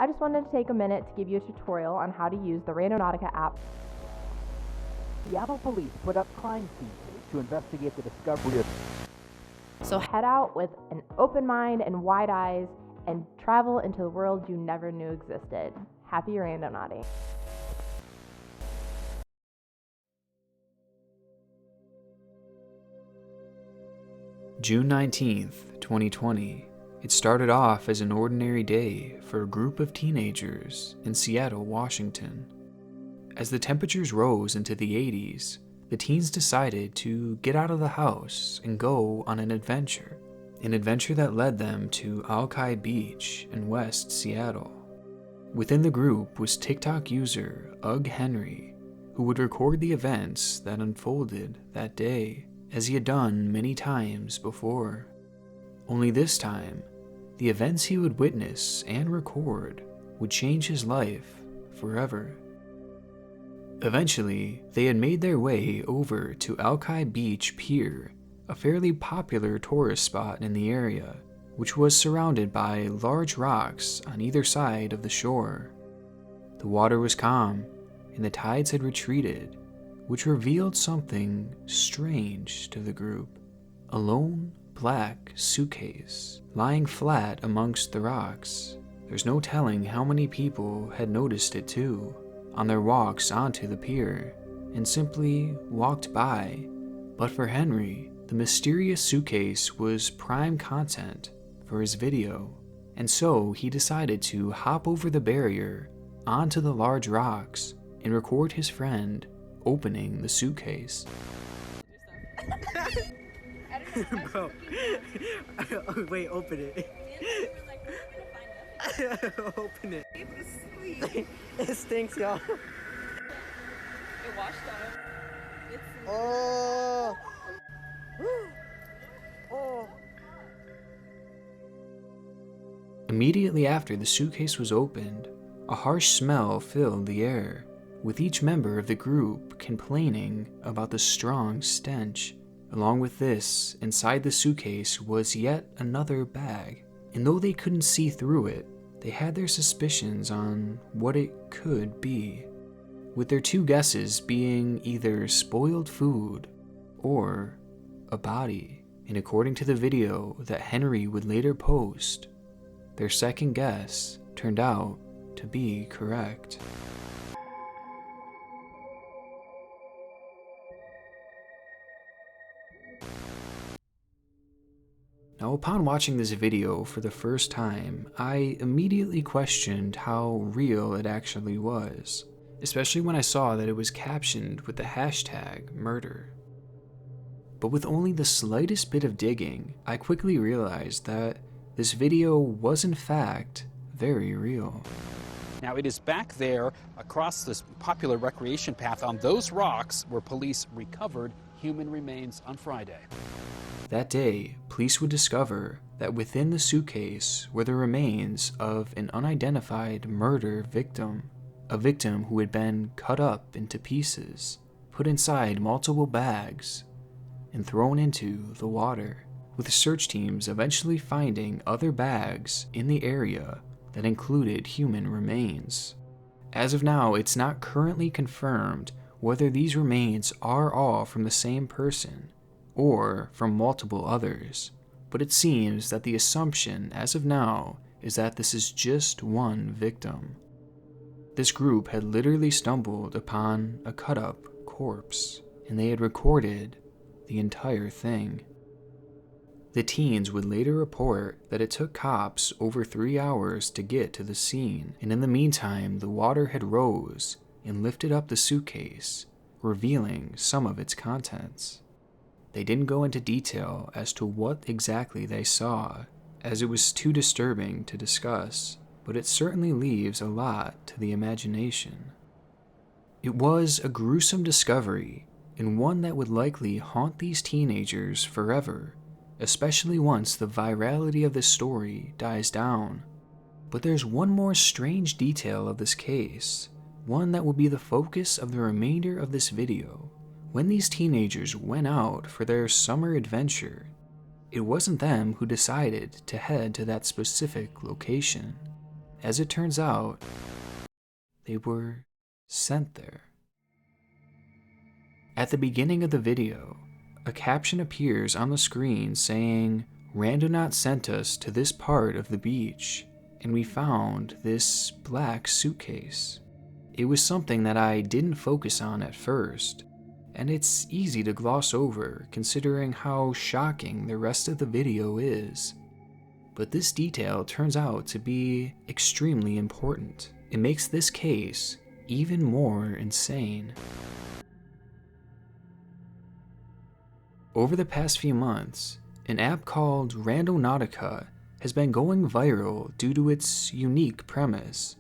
I just wanted to take a minute to give you a tutorial on how to use the Randonautica app. Seattle police put up crime scenes to investigate the discovery of... So head out with an open mind and wide eyes and travel into the world you never knew existed. Happy randonauting. June 19th, 2020. It started off as an ordinary day for a group of teenagers in Seattle, Washington. As the temperatures rose into the 80s, the teens decided to get out of the house and go on an adventure that led them to Alki Beach in West Seattle. Within the group was TikTok user Ugg Henry, who would record the events that unfolded that day, as he had done many times before. Only this time, the events he would witness and record would change his life forever. Eventually, they had made their way over to Alki Beach Pier, a fairly popular tourist spot in the area, which was surrounded by large rocks on either side of the shore. The water was calm, and the tides had retreated, which revealed something strange to the group. A lone, black suitcase lying flat amongst the rocks. There's no telling how many people had noticed it too, on their walks onto the pier, and simply walked by. But for Henry, the mysterious suitcase was prime content for his video, and so he decided to hop over the barrier onto the large rocks and record his friend opening the suitcase. Bro, wait, open it. Open it. It stinks, y'all. It washed out. Oh. Oh. Immediately after the suitcase was opened, a harsh smell filled the air, with each member of the group complaining about the strong stench. Along with this, inside the suitcase was yet another bag, and though they couldn't see through it, they had their suspicions on what it could be, with their two guesses being either spoiled food or a body. And according to the video that Henry would later post, their second guess turned out to be correct. Now, upon watching this video for the first time, I immediately questioned how real it actually was, especially when I saw that it was captioned with the hashtag murder. But with only the slightest bit of digging, I quickly realized that this video was in fact very real. Now, it is back there across this popular recreation path on those rocks where police recovered human remains on Friday. That day, police would discover that within the suitcase were the remains of an unidentified murder victim, a victim who had been cut up into pieces, put inside multiple bags, and thrown into the water, with search teams eventually finding other bags in the area that included human remains. As of now, it's not currently confirmed whether these remains are all from the same person or from multiple others, but it seems that the assumption as of now is that this is just one victim. This group had literally stumbled upon a cut-up corpse, and they had recorded the entire thing. The teens would later report that it took cops over 3 hours to get to the scene, and in the meantime the water had rose and lifted up the suitcase, revealing some of its contents. They didn't go into detail as to what exactly they saw, as it was too disturbing to discuss, but it certainly leaves a lot to the imagination. It was a gruesome discovery, and one that would likely haunt these teenagers forever, especially once the virality of this story dies down. But there's one more strange detail of this case, one that will be the focus of the remainder of this video. When these teenagers went out for their summer adventure, it wasn't them who decided to head to that specific location. as it turns out, they were sent there. At the beginning of the video, a caption appears on the screen saying, "Randonaut sent us to this part of the beach, and we found this black suitcase." It was something that I didn't focus on at first, and it's easy to gloss over considering how shocking the rest of the video is. But this detail turns out to be extremely important. It makes this case even more insane. Over the past few months, an app called Randonautica has been going viral due to its unique premise.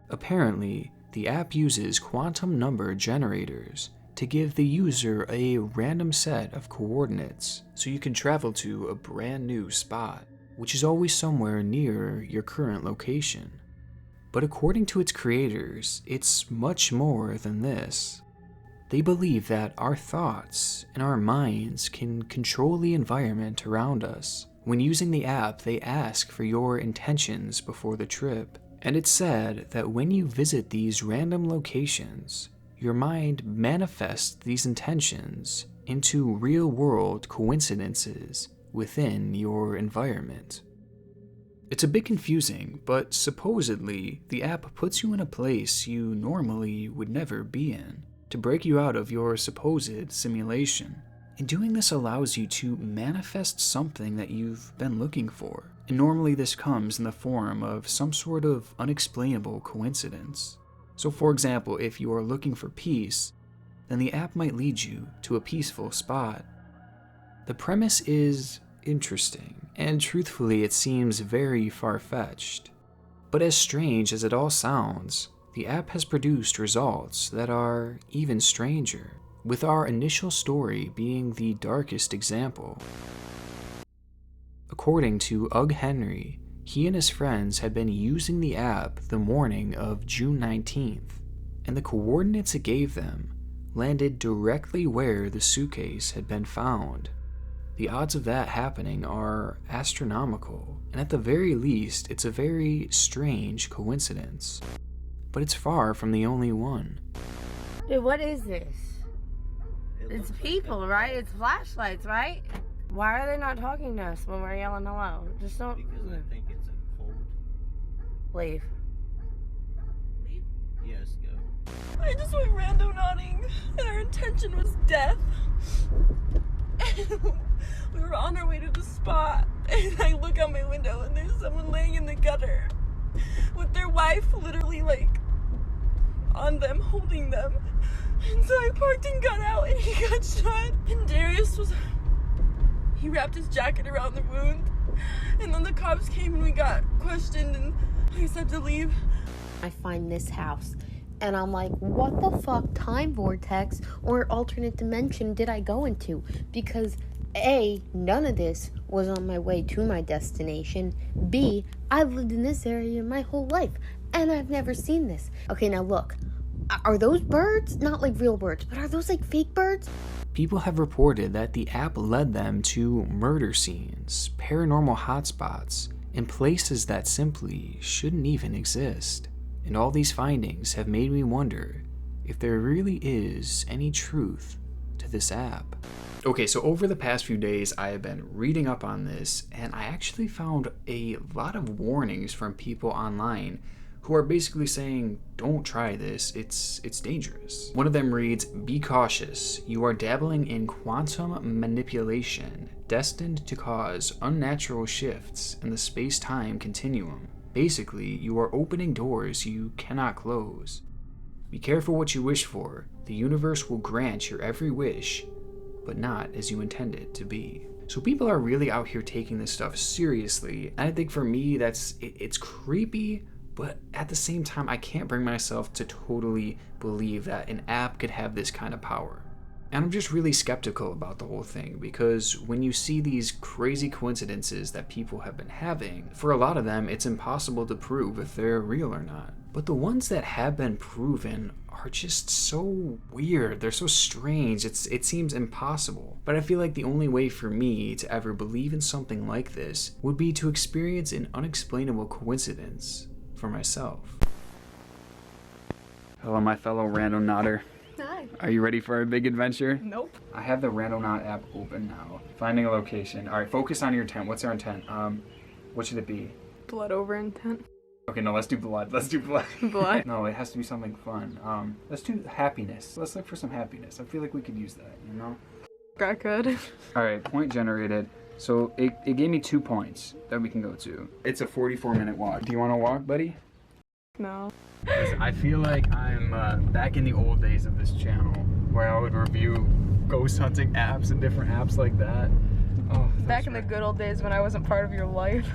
Apparently, the app uses quantum number generators to give the user a random set of coordinates so you can travel to a brand new spot, which is always somewhere near your current location. But according to its creators, it's much more than this. They believe that our thoughts and our minds can control the environment around us. When using the app, they ask for your intentions before the trip, and it's said that when you visit these random locations, your mind manifests these intentions into real-world coincidences within your environment. It's a bit confusing, but supposedly the app puts you in a place you normally would never be in, to break you out of your supposed simulation. And doing this allows you to manifest something that you've been looking for. And normally this comes in the form of some sort of unexplainable coincidence. So for example, if you are looking for peace, then the app might lead you to a peaceful spot. The premise is interesting, and truthfully it seems very far-fetched. But as strange as it all sounds, the app has produced results that are even stranger, with our initial story being the darkest example. According to Ugg Henry, he and his friends had been using the app the morning of June 19th, and the coordinates it gave them landed directly where the suitcase had been found. The odds of that happening are astronomical, and at the very least, it's a very strange coincidence. But it's far from the only one. Dude, what is this? It's people, right? It's flashlights, right? Why are they not talking to us when we're yelling hello? Just don't... Because I think it's a cold. Leave. Leave? Yes, go. I just went randonauting, and our intention was death. We were on our way to the spot, and I look out my window, and there's someone laying in the gutter with their wife literally, like, on them, holding them. And so I parked and got out, and he got shot. And Darius he wrapped his jacket around the wound. And then the cops came, and we got questioned, and I just had to leave. I find this house, and I'm like, what the fuck time vortex or alternate dimension did I go into? Because A, none of this was on my way to my destination. B, I've lived in this area my whole life, and I've never seen this. Okay, now look, are those birds? Not like real birds, but are those like fake birds? People have reported that the app led them to murder scenes, paranormal hotspots, and places that simply shouldn't even exist. And all these findings have made me wonder if there really is any truth to this app. Okay, so over the past few days, I have been reading up on this, and I actually found a lot of warnings from people online who are basically saying, don't try this, it's dangerous. One of them reads, "Be cautious, you are dabbling in quantum manipulation, destined to cause unnatural shifts in the space-time continuum. Basically, you are opening doors you cannot close. Be careful what you wish for, the universe will grant your every wish, but not as you intend it to be." So people are really out here taking this stuff seriously, and I think for me, it's creepy, but at the same time, I can't bring myself to totally believe that an app could have this kind of power. And I'm just really skeptical about the whole thing, because when you see these crazy coincidences that people have been having, for a lot of them, it's impossible to prove if they're real or not. But the ones that have been proven are just so weird. They're so strange. It seems impossible. But I feel like the only way for me to ever believe in something like this would be to experience an unexplainable coincidence for myself. Hello, my fellow Randonauter. Hi. Are you ready for our big adventure? Nope. I have the Randonaut app open now. Finding a location. All right, focus on your intent. What's our intent? What should it be? Blood over intent. Okay, no, let's do blood. Let's do blood. Blood? No, it has to be something fun. Let's do happiness. Let's look for some happiness. I feel like we could use that, you know? Got good. All right, point generated. So it gave me 2 points that we can go to. It's a 44-minute walk. Do you want to walk, buddy? No. Listen, I feel like I'm back in the old days of this channel where I would review ghost hunting apps and different apps like that. Oh, Back in the good old days when I wasn't part of your life.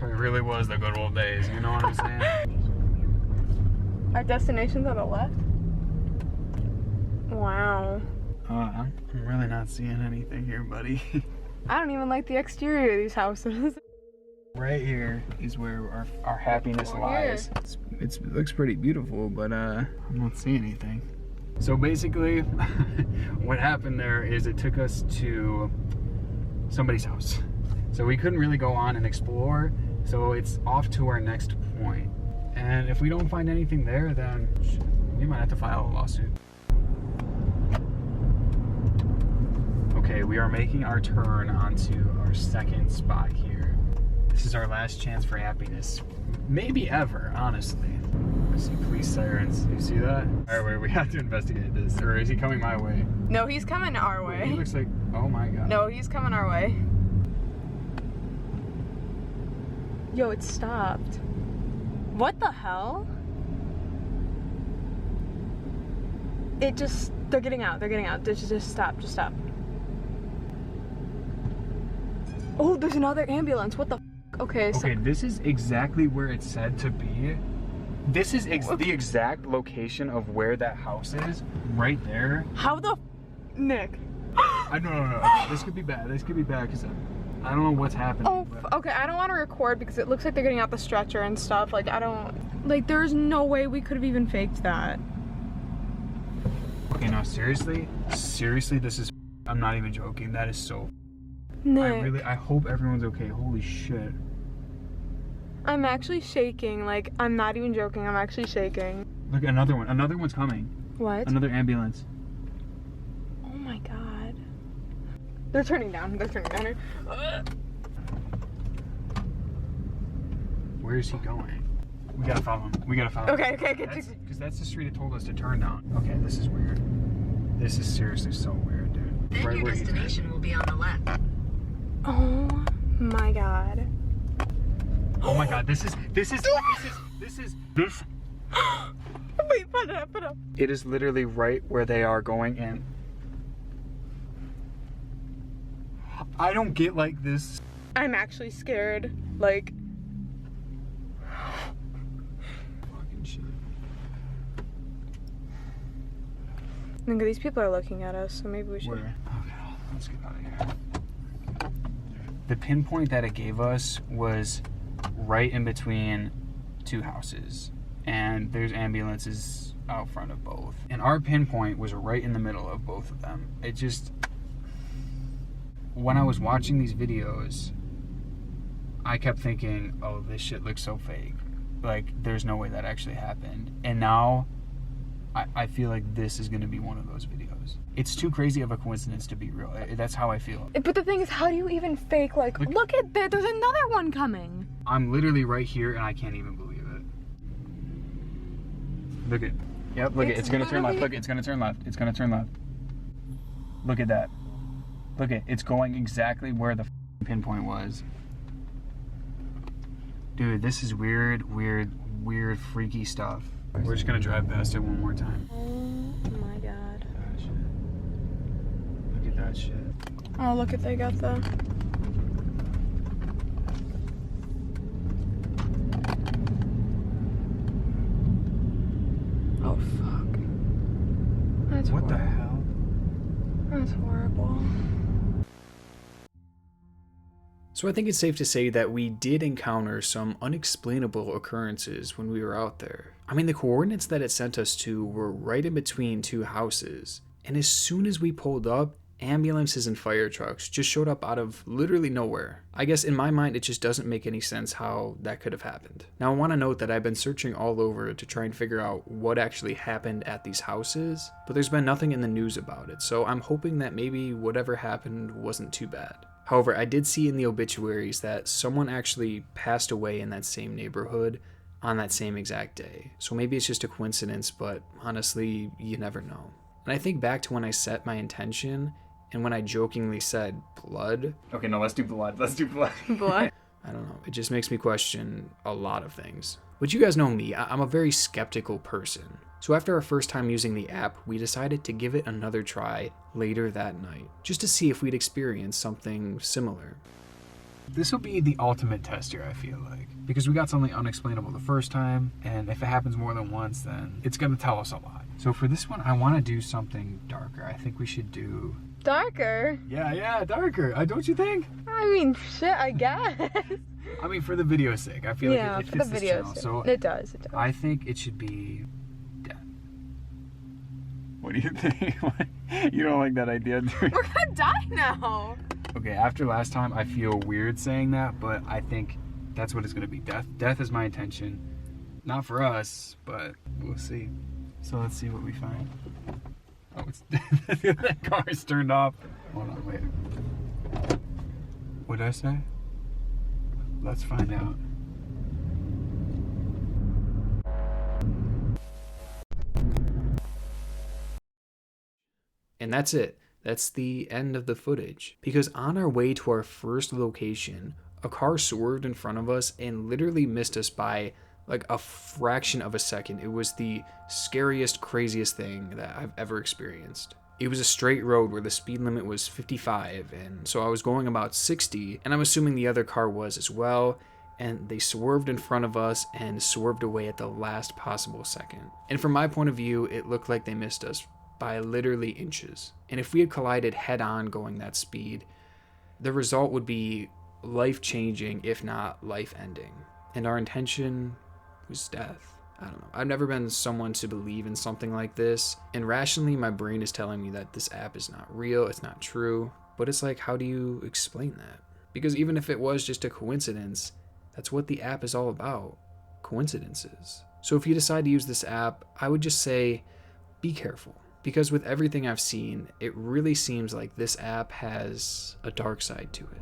It really was the good old days, you know what I'm saying? Our destination's on the left? Wow. I'm really not seeing anything here, buddy. I don't even like the exterior of these houses. Right here is where our happiness Oh, lies. It looks pretty beautiful, but I don't see anything. So basically, what happened there is it took us to somebody's house. So we couldn't really go on and explore, so it's off to our next point. And if we don't find anything there, then we might have to file a lawsuit. Okay, we are making our turn onto our second spot here. This is our last chance for happiness. Maybe ever, honestly. I see police sirens. You see that? Alright, wait, we have to investigate this. Or is he coming my way? No, he's coming our way. He looks like, oh my god. No, he's coming our way. Yo, it stopped. What the hell? It just, they're getting out. Just stop. Oh, there's another ambulance. What the f? Okay, so. Okay, this is exactly where it's said to be. This is the exact location of where that house is. Right there. How the f? Nick. No. This could be bad. Because I don't know what's happening. Oh, okay, I don't want to record because it looks like they're getting out the stretcher and stuff. Like, there's no way we could have even faked that. Okay, no, seriously, this is, I'm not even joking. That is so, Nick. I hope everyone's okay. Holy shit. I'm actually shaking. Like, I'm not even joking. I'm actually shaking. Look, another one's coming. What? Another ambulance. Oh my god. They're turning down. Where is he going? We gotta follow him. Okay, Because that's the street it told us to turn down. Okay, this is weird. This is seriously so weird, dude. Then Right your where he- destination will be on the left. Oh my god. Oh my god, this is. Wait, put it up. It is literally right where they are going in. I don't get like this. I'm actually scared. Like, Fucking shit. look, these people are looking at us, so maybe we should. Where? Okay, let's get out of here. The pinpoint that it gave us was right in between 2 houses, and there's ambulances out front of both. And our pinpoint was right in the middle of both of them. It just, when I was watching these videos, I kept thinking, oh, this shit looks so fake. Like, there's no way that actually happened. And now, I feel like this is going to be one of those videos. It's too crazy of a coincidence to be real. That's how I feel. But the thing is, how do you even fake, like, look at that, there's another one coming. I'm literally right here, and I can't even believe it. Look at, yep, look at, it's going to turn left. Look, it's going to turn left. Look at that. Look at, it's going exactly where the pinpoint was. Dude, this is weird, freaky stuff. We're just gonna drive past it one more time. Oh my god. Look at that shit. Oh, look at, they got the... Oh, fuck. That's What the horrible. hell? That's horrible. So I think it's safe to say that we did encounter some unexplainable occurrences when we were out there. I mean, the coordinates that it sent us to were right in between 2 houses, and as soon as we pulled up, ambulances and fire trucks just showed up out of literally nowhere. I guess in my mind, it just doesn't make any sense how that could have happened. Now, I want to note that I've been searching all over to try and figure out what actually happened at these houses, but there's been nothing in the news about it, so I'm hoping that maybe whatever happened wasn't too bad. However, I did see in the obituaries that someone actually passed away in that same neighborhood on that same exact day. So maybe it's just a coincidence, but honestly, you never know. And I think back to when I set my intention and when I jokingly said blood. Okay, no, let's do blood. Let's do blood. Blood? I don't know. It just makes me question a lot of things. But you guys know me. I'm a very skeptical person. So after our first time using the app, we decided to give it another try later that night, just to see if we'd experience something similar. This will be the ultimate test here, I feel like. Because we got something unexplainable the first time, and if it happens more than once, then it's gonna tell us a lot. So for this one, I wanna do something darker. I think we should do... Darker? Yeah, darker. Don't you think? I mean, shit, I guess. I mean, for the video's sake. I feel Yeah, like it for fits the this video's channel. sake. So It does. I think it should be death. What do you think? You don't like that idea, do you? We're gonna die now. Okay, after last time, I feel weird saying that, but I think that's what it's gonna be. Death is my intention. Not for us, but we'll see. So let's see what we find. Oh, it's that car is turned off. Hold on, wait. What did I say? Let's find out. And that's it. That's the end of the footage. Because on our way to our first location, a car swerved in front of us and literally missed us by like a fraction of a second. It was the scariest, craziest thing that I've ever experienced. It was a straight road where the speed limit was 55, and so I was going about 60, and I'm assuming the other car was as well, and they swerved in front of us and swerved away at the last possible second. And from my point of view, it looked like they missed us by literally inches. And if we had collided head on going that speed, the result would be life-changing, if not life-ending. And our intention was death. I don't know. I've never been someone to believe in something like this, and rationally my brain is telling me that this app is not real, it's not true, but it's like, how do you explain that? Because even if it was just a coincidence, that's what the app is all about, coincidences. So if you decide to use this app, I would just say, be careful. Because with everything I've seen, it really seems like this app has a dark side to it.